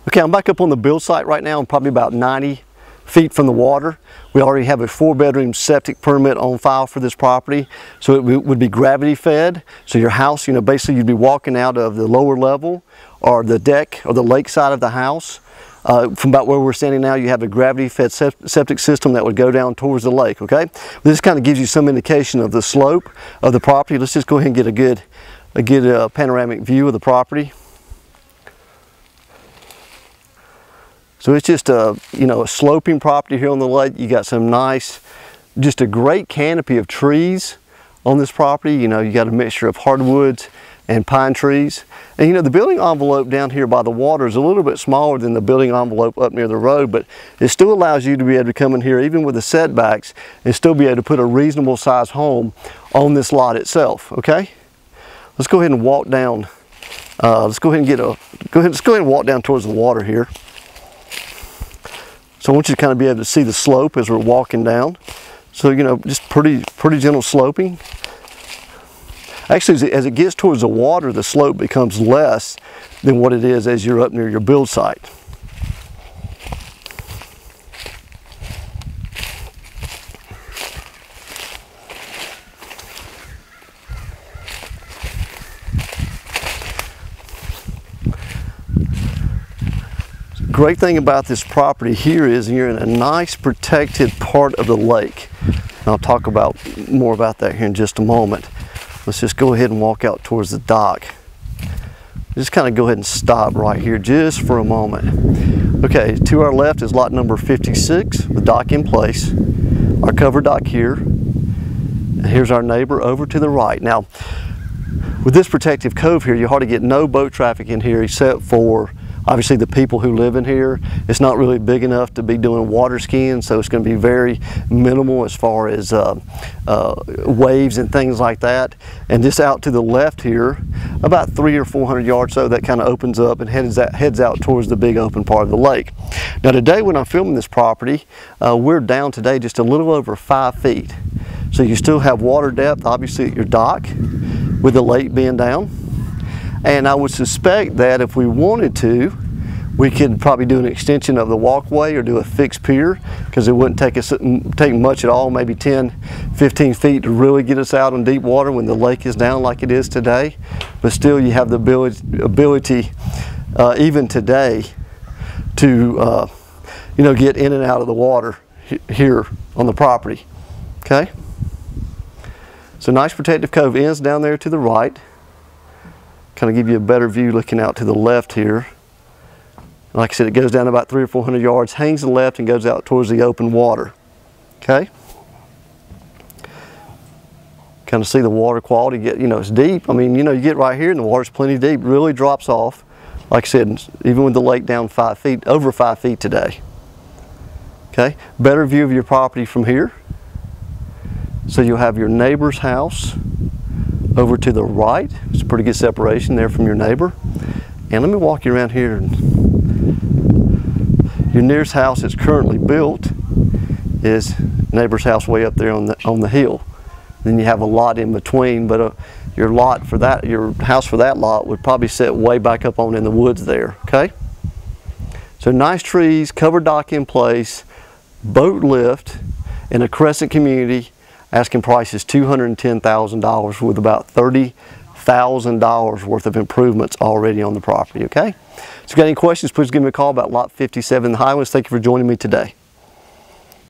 Okay, I'm back up on the build site right now. I'm probably about 90 feet from the water. We already have a 4-bedroom septic permit on file for this property. So it would be gravity fed. So your house, basically you'd be walking out of the lower level or the deck or the lake side of the house. From about where we're standing now, you have a gravity fed septic system that would go down towards the lake, okay? This kind of gives you some indication of the slope of the property. Let's just go ahead and get a good panoramic view of the property. So it's just a sloping property here on the lake. You got some nice, just a great canopy of trees on this property. You got a mixture of hardwoods and pine trees. And the building envelope down here by the water is a little bit smaller than the building envelope up near the road, but it still allows you to be able to come in here, even with the setbacks, and still be able to put a reasonable size home on this lot itself, okay? Let's go ahead and walk down. Let's go ahead and walk down towards the water here. So I want you to kind of be able to see the slope as we're walking down. So, just pretty gentle sloping. Actually, as it gets towards the water, the slope becomes less than what it is as you're up near your build site. Great thing about this property here is you're in a nice protected part of the lake. And I'll talk more about that here in just a moment. Let's just go ahead and walk out towards the dock. Just kind of go ahead and stop right here just for a moment. Okay, to our left is lot number 56, the dock in place. Our cover dock here. And here's our neighbor over to the right. Now, with this protective cove here, you hardly get no boat traffic in here except for obviously the people who live in here. It's not really big enough to be doing water skiing, so it's going to be very minimal as far as waves and things like that. And just out to the left here, about 300 or 400 yards so, that kind of opens up and heads out towards the big open part of the lake. Now today when I'm filming this property, we're down today just a little over 5 feet. So you still have water depth obviously at your dock with the lake being down. And I would suspect that if we wanted to, we could probably do an extension of the walkway or do a fixed pier, because it wouldn't take much at all, maybe 10, 15 feet to really get us out on deep water when the lake is down like it is today. But still you have the ability even today to get in and out of the water here on the property, okay? So nice protective cove ends down there to the right. Kind of give you a better view looking out to the left here. Like I said, it goes down about 300 or 400 yards, hangs to the left and goes out towards the open water. Okay? Kind of see the water quality, it's deep. I mean, you get right here and the water's plenty deep, really drops off. Like I said, even with the lake down 5 feet, over 5 feet today. Okay? Better view of your property from here. So you'll have your neighbor's house over to the right. It's a pretty good separation there from your neighbor. And let me walk you around here. Your nearest house that's currently built is neighbor's house way up there on the hill. Then you have a lot in between, but your house for that lot would probably sit way back up on in the woods there, okay? So nice trees, covered dock in place, boat lift in a crescent community. Asking price is $210,000 with about $30,000 worth of improvements already on the property, okay? So if you got any questions, please give me a call about lot 57 in the Highlands. Thank you for joining me today.